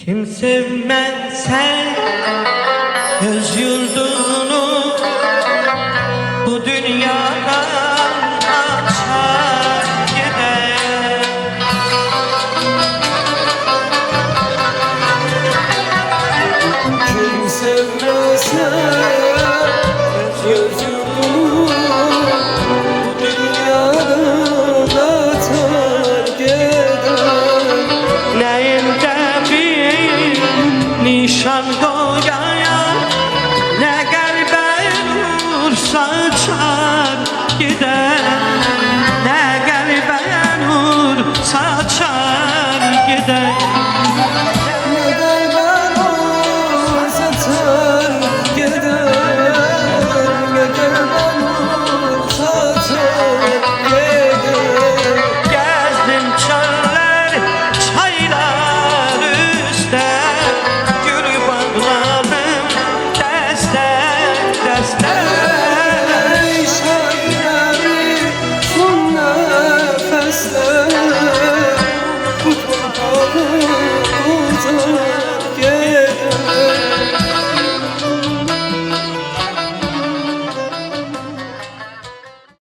Kim sevmezse öz yurdunu bu dünyadan açar gider. Kim sevmezse öz yurdunu bu dünyadan atar gider. Neyinde bir nişan